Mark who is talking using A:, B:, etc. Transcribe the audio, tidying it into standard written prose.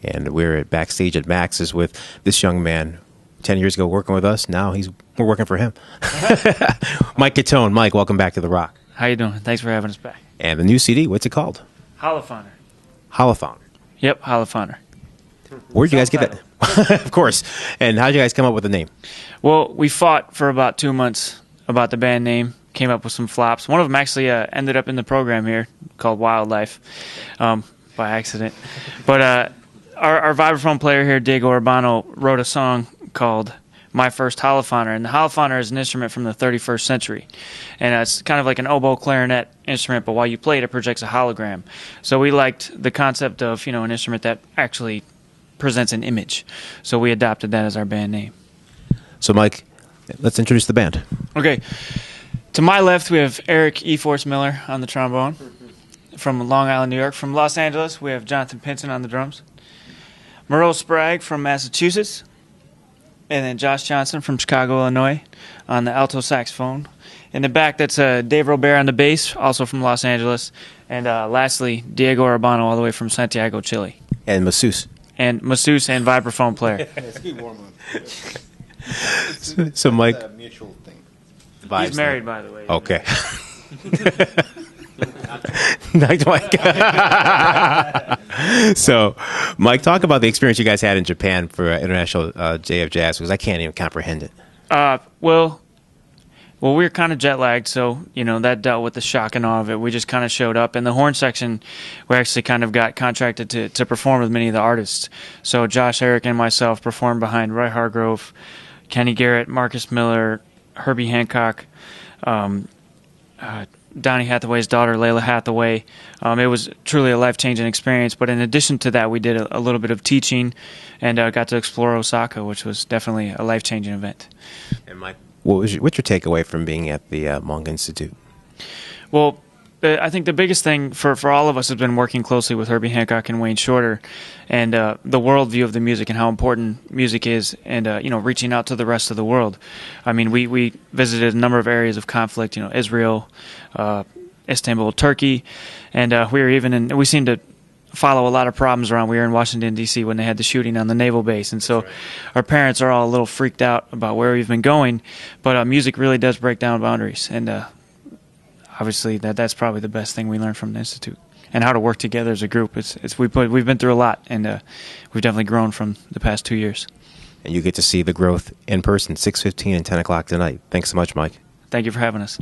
A: And we're backstage at Max's with this young man 10 years ago working with us. Now we're working for him. Mike Catone. Mike, welcome back to The Rock.
B: How you doing? Thanks for having us back.
A: And the new CD, what's it called?
B: Holophoner.
A: Holophoner.
B: Yep, Holophoner.
A: Where'd you guys get that? Of course. And how'd you guys come up with the name?
B: Well, we fought for about 2 months about the band name. Came up with some flops. One of them actually ended up in the program here called Wildlife by accident. But our vibraphone player here, Diego Urbano, wrote a song called My First Holophoner. And the holophoner is an instrument from the 31st century. And it's kind of like an oboe clarinet instrument, but while you play it, it projects a hologram. So we liked the concept of, an instrument that actually presents an image. So we adopted that as our band name.
A: So, Mike, let's introduce the band.
B: Okay. To my left, we have Eric E. Force Miller on the trombone from Long Island, New York. From Los Angeles, we have Jonathan Pinson on the drums. Merle Sprague from Massachusetts. And then Josh Johnson from Chicago, Illinois on the alto saxophone. In the back, that's Dave Robert on the bass, also from Los Angeles. And lastly, Diego Urbano, all the way from Santiago, Chile.
A: And masseuse.
B: And masseuse and vibraphone player.
A: So Mike...
C: It's a mutual thing.
B: He's married, by the way.
A: Okay. Nice, Mike. So, Mike, talk about the experience you guys had in Japan for International Day of Jazz, because I can't even comprehend it.
B: Well, we were kind of jet lagged, so that dealt with the shock and awe of it. We just kind of showed up. In the horn section, we actually kind of got contracted to perform with many of the artists. So Josh, Eric, and myself performed behind Roy Hargrove, Kenny Garrett, Marcus Miller, Herbie Hancock, Donny Hathaway's daughter, Layla Hathaway. It was truly a life-changing experience, but in addition to that, we did a little bit of teaching and got to explore Osaka, which was definitely a life-changing event.
A: And Mike, what's your takeaway from being at the Hmong Institute?
B: Well, I think the biggest thing for all of us has been working closely with Herbie Hancock and Wayne Shorter, and the worldview of the music and how important music is, and reaching out to the rest of the world. I mean, we visited a number of areas of conflict, Israel, Istanbul, Turkey, and we seemed to follow a lot of problems around. We were in Washington, D.C. when they had the shooting on the naval base, and so our parents are all a little freaked out about where we've been going, but music really does break down boundaries, and obviously, that's probably the best thing we learned from the Institute, and how to work together as a group. We've been through a lot, and we've definitely grown from the past 2 years.
A: And you get to see the growth in person, 6:15 and 10 o'clock tonight. Thanks so much, Mike.
B: Thank you for having us.